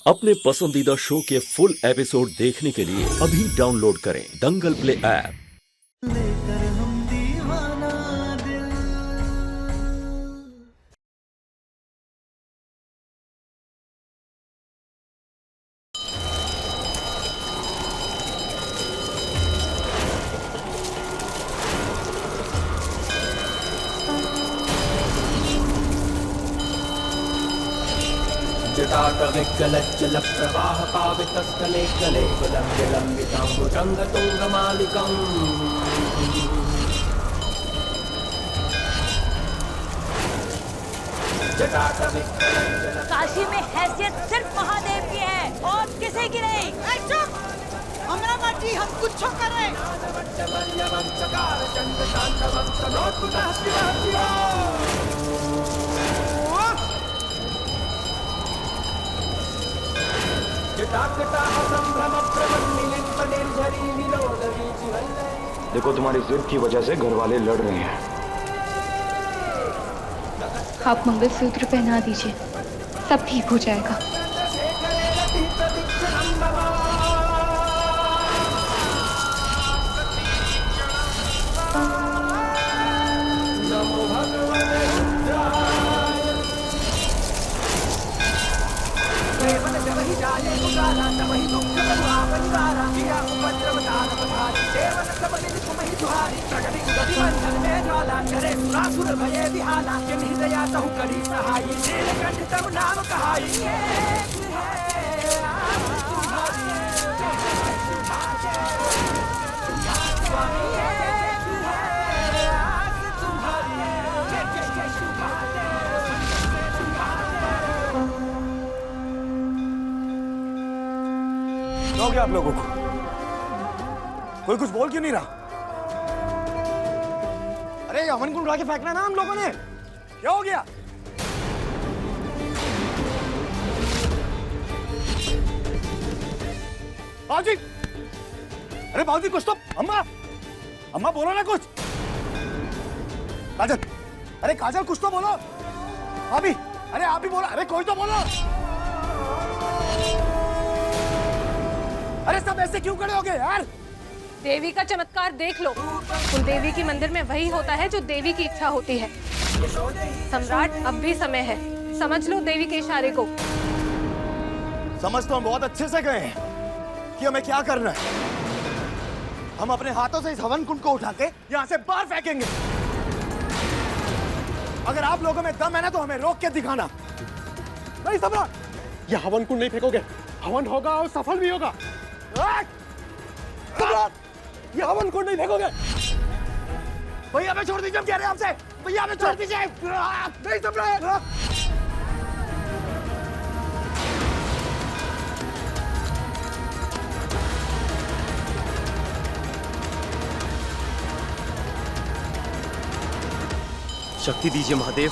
अपने पसंदीदा शो के फुल एपिसोड देखने के लिए अभी डाउनलोड करें दंगल प्ले ऐप। लेकर हम दीवाना दिल। जटाटविकलज्जलप्रवाह पावितस्थले कले विलम्बिताम्बुजङ्गतुङ्गमालिकम् काशी में हैसियत सिर्फ महादेव की है और किसी की नहीं। चुप! हमरा मर्जी, हम कुछ करें। देखो, तुम्हारी जिद की वजह से घर वाले लड़ रहे हैं। आप मंगलसूत्र पहना दीजिए, सब ठीक हो जाएगा। क्या हो गया आप लोगों को? कोई कुछ बोल क्यों नहीं रहा? अरे हवन कुंड उड़ा के फेंकना ना हम लोगों ने। क्या हो गया? बाबूजी! अरे बाबूजी, कुछ तो। अम्मा, अम्मा बोलो ना कुछ। काजल, अरे काजल कुछ तो बोलो। भाभी, अरे आप ही बोलो। अरे कोई तो बोलो। अरे सब ऐसे क्यों खड़े हो गए यार? देवी का चमत्कार देख लो। कुल देवी के मंदिर में वही होता है जो देवी की इच्छा होती है। सम्राट, अब भी समय है, समझ लो देवी के इशारे को। समझ तो हम बहुत अच्छे से गए हैं कि हमें क्या करना है। हम अपने हाथों से इस हवन कुंड को उठा के यहाँ से बाहर फेंकेंगे। अगर आप लोगों में दम है ना तो हमें रोक के दिखाना। नहीं सम्राट, ये हवन कुंड नहीं फेंकोगे। हवन होगा और सफल भी होगा। सम्राट, ये हवन कुंड नहीं फेंकोगे। भैया हमें छोड़ दीजिए, हम कह रहे हैं आपसे। भैया हमें छोड़ दीजिए। नहीं सम्राट। शक्ति दीजिए महादेव,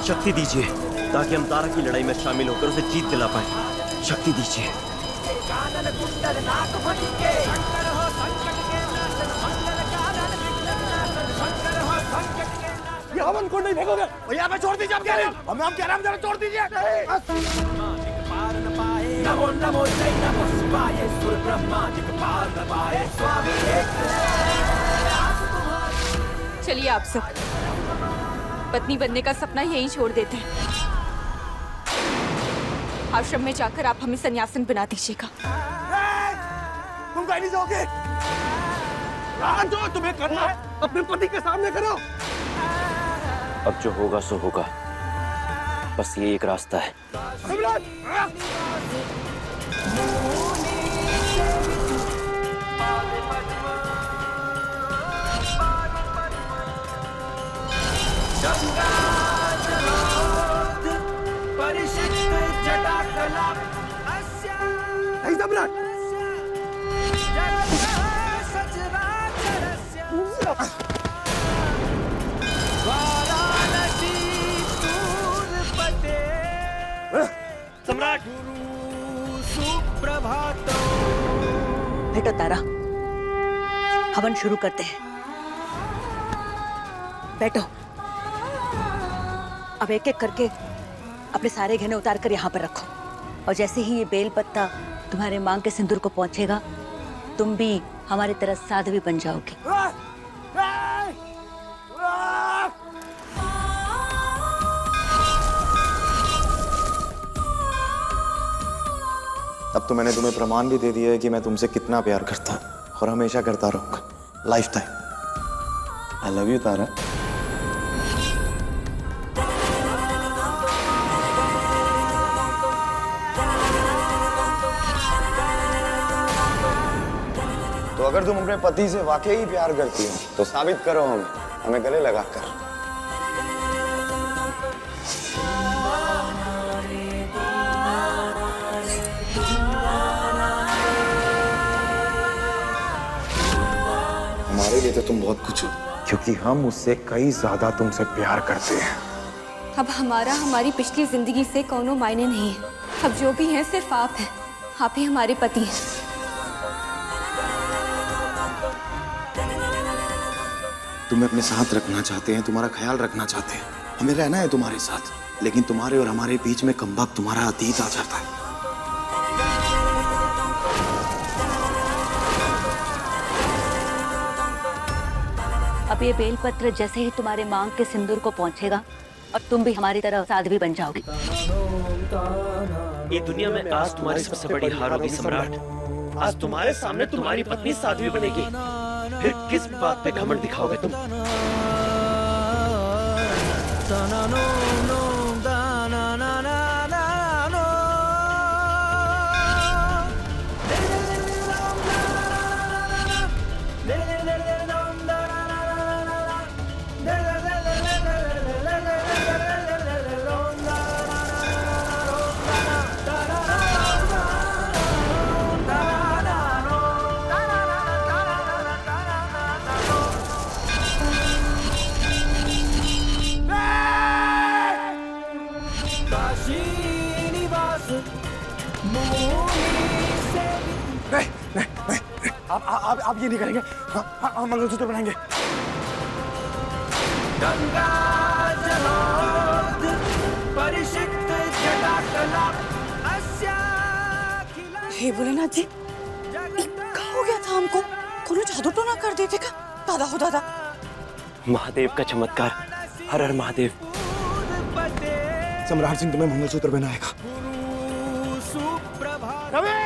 शक्ति दीजिए, ताकि हम तारा की लड़ाई में शामिल होकर उसे जीत दिला पाए। शक्ति दीजिए। ये हवन कुंड नहीं फेंकोगे। भैया हमें छोड़ दीजिए, हम कह रहे हैं। हम कह रहे हैं, जरा छोड़ दीजिए। नमो नमो जय नमो शिवाय सुर ब्रह्मा दिक्पाल नमाय स्वामी एक। चलिए आप सब पत्नी बनने का सपना यहीं छोड़ देते हैं। आश्रम में जाकर आप हमें सन्यासिन बना दीजिएगा। तुम कहीं नहीं जाओगे। जो तुम्हें करना है अपने पति के सामने करो। अब जो होगा सो होगा, बस ये एक रास्ता है। सम्राट, सम्राट बेटा तारा, हवन शुरू करते हैं। बैठो। अब एक एक करके अपने सारे गहने उतार कर यहाँ पर रखो। और जैसे ही ये बेल पत्ता तुम्हारे मांग के सिंदूर को पहुंचेगा, तुम भी हमारी तरह साध्वी बन जाओगी। अब तो मैंने तुम्हें प्रमाण भी दे दिया है कि मैं तुमसे कितना प्यार करता हूँ और हमेशा करता रहूंगा, life time. I love you Tara. तो अगर तुम अपने पति से वाकई ही प्यार करती हो तो साबित करो हमें गले लगाकर। हमारे लिए तो तुम बहुत कुछ हो, क्योंकि हम उससे कई ज्यादा तुमसे प्यार करते हैं। अब हमारी पिछली जिंदगी से कोनो मायने नहीं है। अब जो भी है सिर्फ आप हैं। आप ही हमारे पति हैं। तुम्हें अपने साथ रखना चाहते हैं, तुम्हारा ख्याल रखना चाहते हैं, हमें रहना है तुम्हारे साथ, लेकिन तुम्हारे और हमारे बीच में कमबख्त तुम्हारा अतीत आ जाता है। अब ये बेलपत्र जैसे ही तुम्हारे मांग के सिंदूर को पहुंचेगा और तुम भी हमारी तरह साध्वी बन जाओगी। ये दुनिया में आज तुम्हारी सबसे बड़ी हार होगी सम्राट। आज तुम्हारे सामने तुम्हारी पत्नी साध्वी बनेगी, फिर किस बात पे घमंड दिखाओगे तुम? आप ये नहीं करेंगे। हम मंगलसूत्र बनाएंगे। गंगा जलोद परिषिक्त जटाकला हे भोलेनाथ जी, क्या हो गया था हमको? कोनो जादू टोना कर देते का? दादा हो दादा। महादेव का चमत्कार। हर हर महादेव। सम्राट सिंह तुम्हें मंगलसूत्र पहनाएगा। रवि!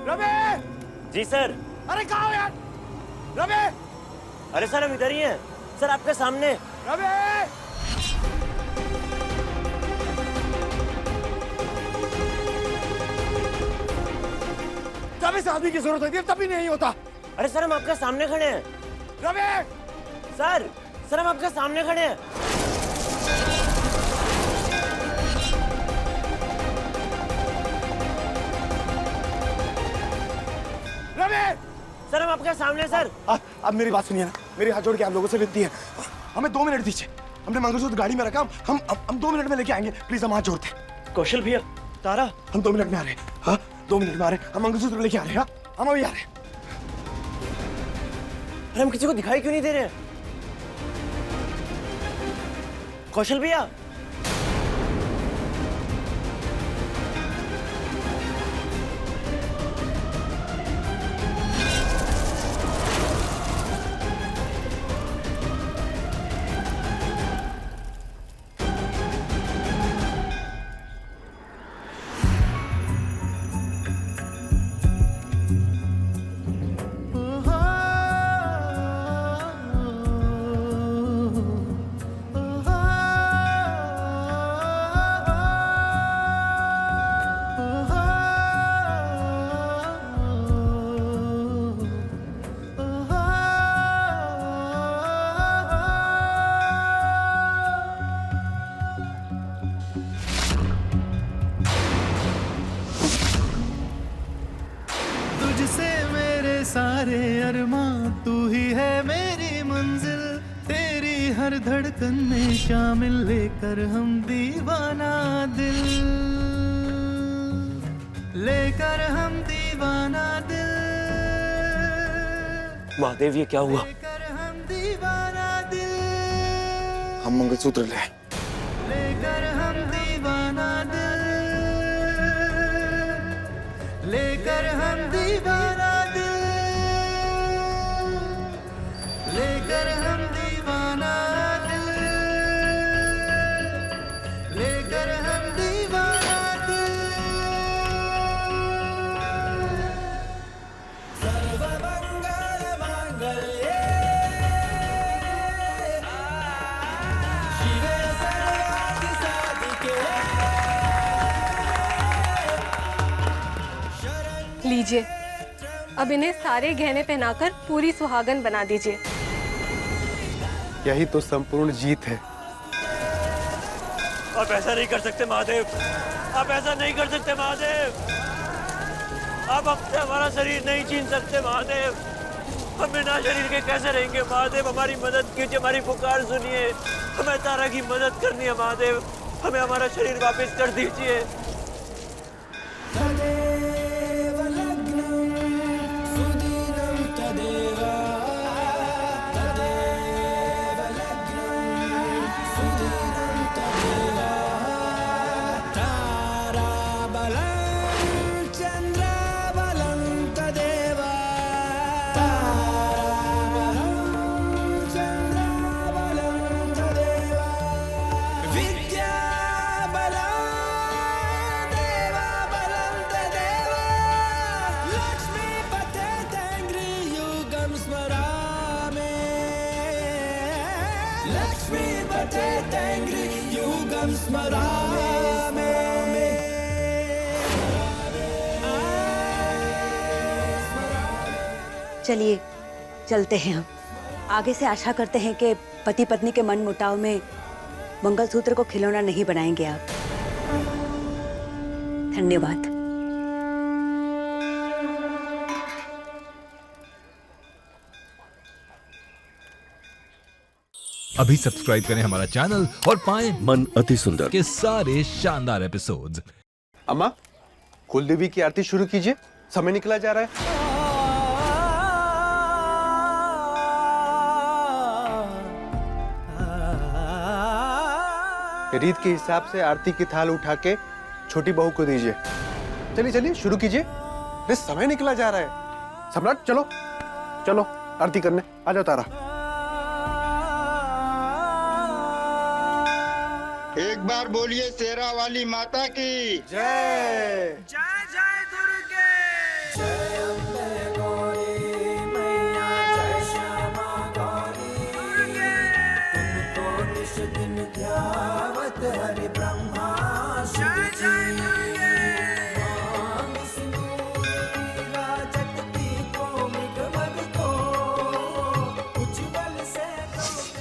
रवि! जी सर। अरे कहाँ हो यार? रवि! अरे सर हम इधर ही हैं। सर आपके सामने। रवि! जब इस आदमी की जरूरत होती है तभी नहीं होता। अरे सर हम आपके सामने खड़े हैं। रवि! सर हम आपके सामने खड़े हैं। सर हम आपके सामने। सर अब मेरी बात सुनिए ना, मेरी हाथ जोड़ के आप लोगों से विनती है, हमें 2 मिनट दीजिए। हमने मंगलसूत्र गाड़ी में रखा, हम 2 मिनट में लेके आएंगे। प्लीज हम हाथ जोड़ते। कौशल भैया, तारा, हम 2 मिनट में आ रहे हैं। हाँ 2 मिनट में आ रहे हैं। हम मंगलसूत्र लेके आ रहे हैं। हम अभी आ रहे हैं। अरे हम किसी को दिखाई क्यों नहीं दे रहे हैं? कौशल भैया। सारे अरमां तू ही है मेरी मंजिल, तेरी हर धड़कन में शामिल, लेकर हम दीवाना दिल, लेकर हम दीवाना दिल। महादेव ये क्या हुआ? लेकर हम दीवाना दिल, हम मंगलसूत्र ले। लेकर हम दीवाना दिल। लेकर हम दीवाना दिल, लेकर हम दीवाना दिल, लेकर हम दीवाना दिल। सर्वमंगल मांगल्ये शिवे सर्वार्थ साधिके। लीजिए, अब इन्हें सारे गहने पहनाकर पूरी सुहागन बना दीजिए। यही तो संपूर्ण जीत है। आप ऐसा नहीं कर सकते महादेव, आप ऐसा नहीं कर सकते महादेव। आप हमसे हमारा शरीर नहीं छीन सकते महादेव। हम बिना शरीर के कैसे रहेंगे महादेव? हमारी मदद कीजिए, हमारी पुकार सुनिए। हमें तारा की मदद करनी है महादेव, हमें हमारा शरीर वापस कर दीजिए। चलिए चलते हैं हम। आगे से आशा करते हैं कि पति पत्नी के मन मुटाव में मंगलसूत्र को खिलौना नहीं बनाएंगे आप। धन्यवाद। अभी सब्सक्राइब करें हमारा चैनल और पाएं मन अति सुंदर के सारे शानदार एपिसोड्स। अम्मा, कुलदेवी की आरती शुरू कीजिए, समय निकला जा रहा है। रीत के हिसाब से आरती की थाल उठा के छोटी बहू को दीजिए। चलिए चलिए शुरू कीजिए। अरे समय निकला जा रहा है। सम्राट चलो चलो आरती करने आ जाओ। तारा, एक बार बोलिए शेरा वाली माता की जय। जय जय दुर्गे, जय अम्बे गौरी मैया, जय श्यामा गौरी दुर्गे। तुमको निश दिन ध्यावत हरि ब्रह्मा जय जय दुर्गे। मांग सिंदूर विराजत पीको मृगमद को, उज्ज्वल से।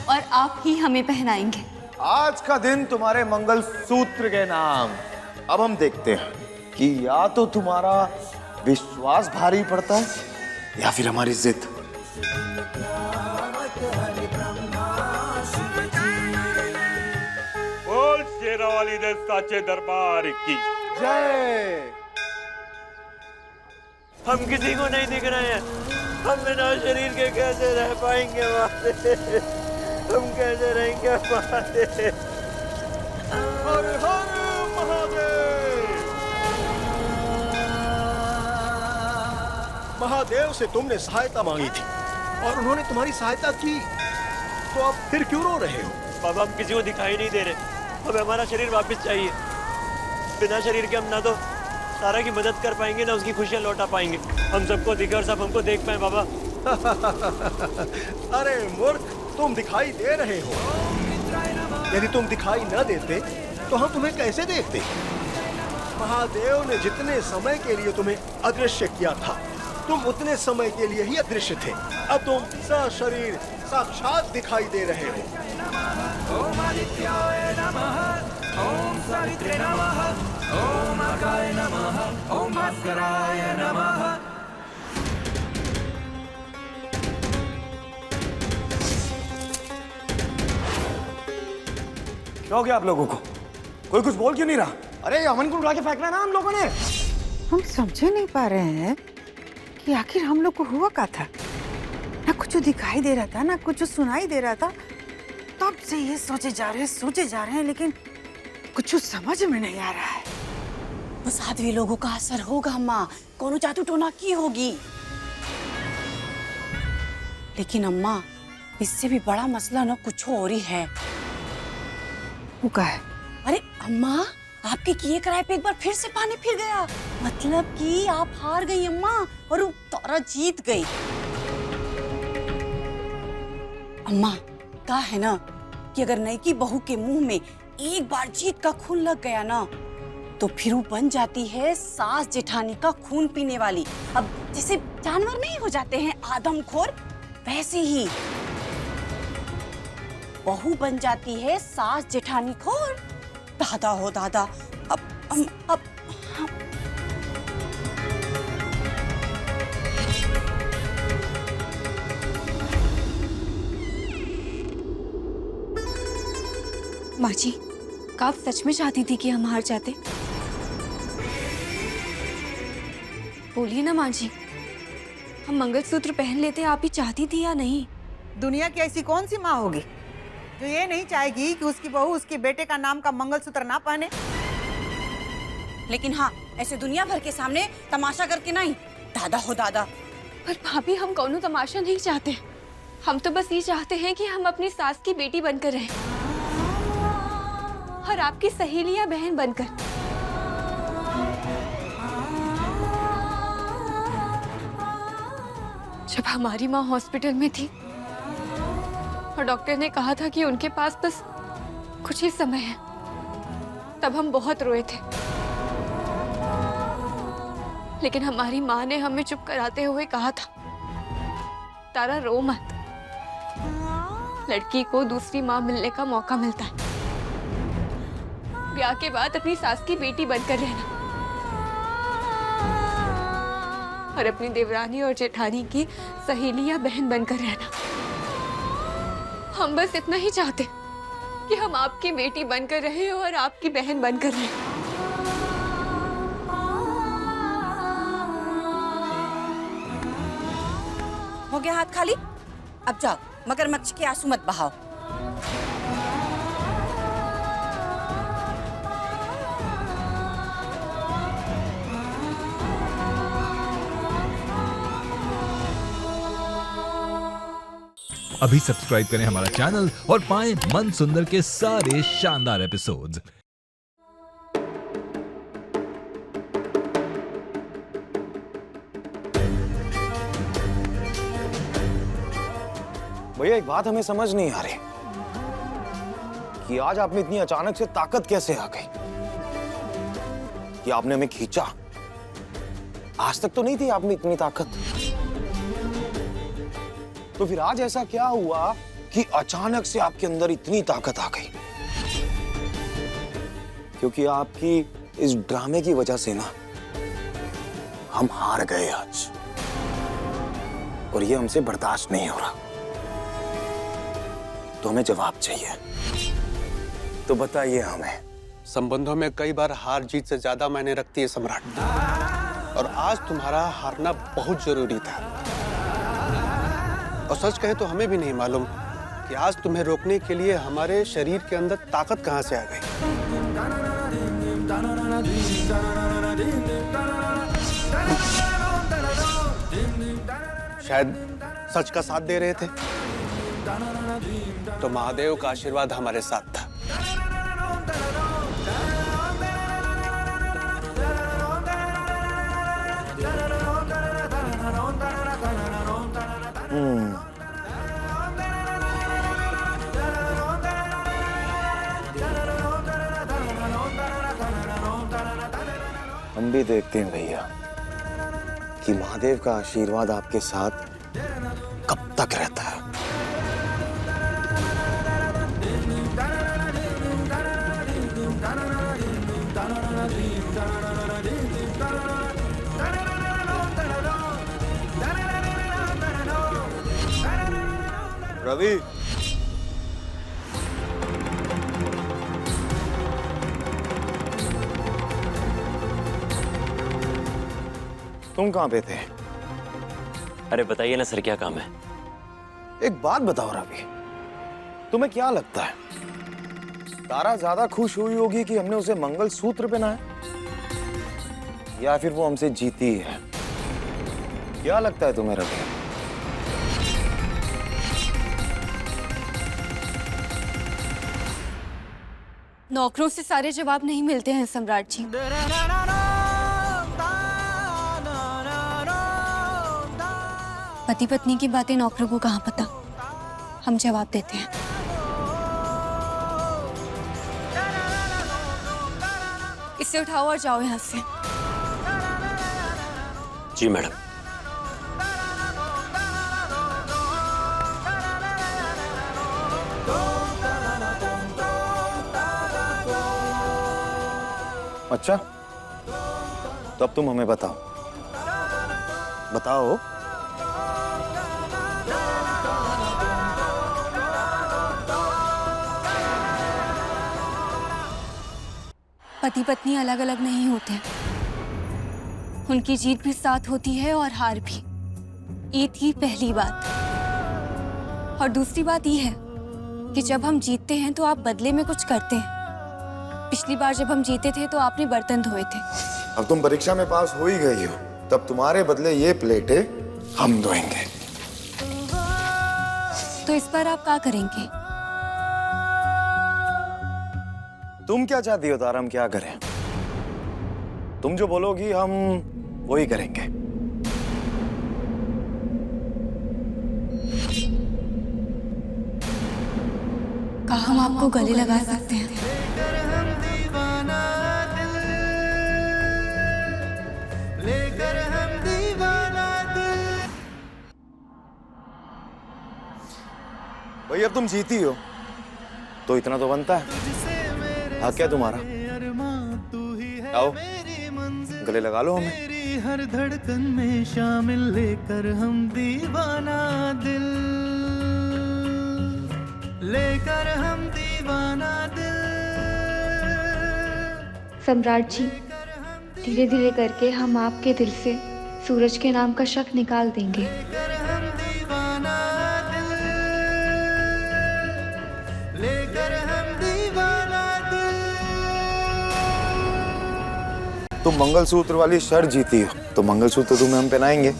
और आप ही हमें पहनाएंगे। आज का दिन तुम्हारे मंगल सूत्र के नाम। अब हम देखते हैं कि या तो तुम्हारा विश्वास भारी पड़ता है या फिर हमारी जिद। बोल शेरा वाली दे साचे दरबार की जय। हम किसी को नहीं दिख रहे हैं। हम बिना शरीर के कैसे रह पाएंगे महादेव? हम कैसे रहेंगे महादेव? हर हर महादेव। महादेव से तुमने सहायता मांगी थी और उन्होंने तुम्हारी सहायता की, तो अब फिर क्यों रो रहे हो? बाबा, हम किसी को दिखाई नहीं दे रहे। हमें हमारा शरीर वापस चाहिए। बिना शरीर के हम ना तो तारा की मदद कर पाएंगे ना उसकी खुशियां लौटा पाएंगे। हम सबको दिखे और सब हमको देख पाए बाबा। अरे मूर्ख, तुम दिखाई दे रहे हो। यदि तुम दिखाई न देते तो हम तुम्हें कैसे देखते? महादेव ने जितने समय के लिए तुम्हें अदृश्य किया था, तुम उतने समय के लिए ही अदृश्य थे। अब तुम सशरीर साक्षात दिखाई दे रहे हो। ओम आदित्याय नमः, ओम सावित्रे नमः, ओम अर्काय नमः, ओम भास्कराय नमः। क्या हो गया आप लोगों को? कोई कुछ बोल क्यों नहीं रहा? अरे अमन को उड़ा के फेंकना ना हम लोगों ने। हम समझ नहीं पा रहे हैं कि आखिर हम लोग को हुआ क्या था। ना कुछ दिखाई दे रहा था, ना कुछ सुनाई दे रहा था। तब से ये सोचे जा रहे हैं, लेकिन कुछ समझ में नहीं आ रहा है। साध्वी लोगों का असर होगा अम्मा, कोनो जादू टोना की होगी। लेकिन अम्मा इससे भी बड़ा मसला ना कुछ और ही है। वो क्या है? अरे अम्मा, आपके किए कराए पे एक बार फिर से पानी फिर गया। मतलब कि आप हार गई अम्मा और वो तारा जीत गई। अम्मा का है ना कि अगर नई बहू के मुंह में एक बार जीत का खून लग गया ना तो फिर वो बन जाती है सास जेठानी का खून पीने वाली। अब जैसे जानवर नहीं हो जाते हैं आदमखोर, वैसे ही बहू बन जाती है सास जेठानी खोर। दादा हो दादा। अब माँ जी, आप सच में चाहती थी कि हम हार जाते? बोलिए ना माँ जी, हम मंगलसूत्र पहन लेते, आप ही चाहती थी या नहीं? दुनिया की ऐसी कौन सी माँ होगी जो ये नहीं चाहेगी कि उसकी बहू उसके बेटे का नाम का मंगलसूत्र ना पहने? लेकिन हाँ, ऐसे दुनिया भर के सामने तमाशा करके नहीं। दादा हो दादा। पर भाभी, हम कौनो तमाशा नहीं चाहते। हम तो बस ये चाहते हैं कि हम अपनी सास की बेटी बनकर रहें और आपकी सहेली या बहन बनकर। जब हमारी माँ हॉस्पिटल में थी और डॉक्टर ने कहा था कि उनके पास बस कुछ ही समय है, तब हम बहुत रोए थे। लेकिन हमारी माँ ने हमें चुप कराते हुए कहा था, तारा रो मत, लड़की को दूसरी माँ मिलने का मौका मिलता है। ब्याह के बाद अपनी सास की बेटी बनकर रहना और अपनी देवरानी और जेठानी की सहेली या बहन बनकर रहना। हम बस इतना ही चाहते कि हम आपकी बेटी बनकर रहें और आपकी बहन बनकर रहें। हो गया हाथ खाली? अब जाओ, मगरमच्छ के आंसू मत बहाओ। अभी सब्सक्राइब करें हमारा चैनल और पाएं मन सुंदर के सारे शानदार एपिसोड्स। भैया एक बात हमें समझ नहीं आ रही कि आज आप में इतनी अचानक से ताकत कैसे आ गई कि आपने हमें खींचा। आज तक तो नहीं थी आप में इतनी ताकत। तो फिर आज ऐसा क्या हुआ कि अचानक से आपके अंदर इतनी ताकत आ गई? क्योंकि आपकी इस ड्रामे की वजह से ना हम हार गए आज, और ये हमसे बर्दाश्त नहीं हो रहा। तो हमें जवाब चाहिए, तो बताइए हमें। संबंधों में कई बार हार जीत से ज्यादा मायने रखती है सम्राट, और आज तुम्हारा हारना बहुत जरूरी था। और सच कहें तो हमें भी नहीं मालूम कि आज तुम्हें रोकने के लिए हमारे शरीर के अंदर ताकत कहां से आ गई। शायद सच का साथ दे रहे थे, तो महादेव का आशीर्वाद हमारे साथ था। हम भी देखते हैं भैया कि महादेव का आशीर्वाद आपके साथ कब तक रहता है। रवि, तुम कहां पे थे? अरे बताइए ना सर, क्या काम है? एक बात बताओ रवि, तुम्हें क्या लगता है तारा ज्यादा खुश हुई होगी कि हमने उसे मंगलसूत्र पहनाया, या फिर वो हमसे जीती है? क्या लगता है तुम्हें रवि? नौकरों से सारे जवाब नहीं मिलते हैं सम्राट जी। पति पत्नी की बातें नौकरों को कहाँ पता, हम जवाब देते हैं। इसे उठाओ और जाओ यहाँ से। जी मैडम। अच्छा, तो अब तुम हमें बताओ। बताओ। पति पत्नी अलग अलग नहीं होते, उनकी जीत भी साथ होती है और हार भी। ये थी पहली बात। और दूसरी बात ये है कि जब हम जीतते हैं तो आप बदले में कुछ करते हैं। पिछली बार जब हम जीते थे तो आपने बर्तन धोए थे। अब तुम परीक्षा में पास हो ही गई हो, तब तुम्हारे बदले ये प्लेटें हम धोएंगे। तो इस बार आप क्या करेंगे? तुम क्या चाहती हो तारा, हम क्या करें? तुम जो बोलोगी हम वही करेंगे। कहा हम आपको गले लगा सकते हैं। भाई अब तुम जीती हो तो इतना तो बनता है। हाँ क्या तुम्हारा? आओ गले लगा लो हमें। तेरी हर धड़कन में शामिल लेकर हम दीवाना दिल, लेकर हम दीवाना दिल। सम्राट जी, धीरे धीरे करके हम आपके दिल से सूरज के नाम का शक निकाल देंगे। तुम मंगलसूत्र वाली शर्त जीती हो तो मंगलसूत्र तुम्हें हम पहनाएंगे।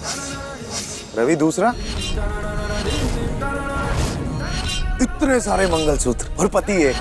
रवि दूसरा, इतने सारे मंगलसूत्र और पति एक।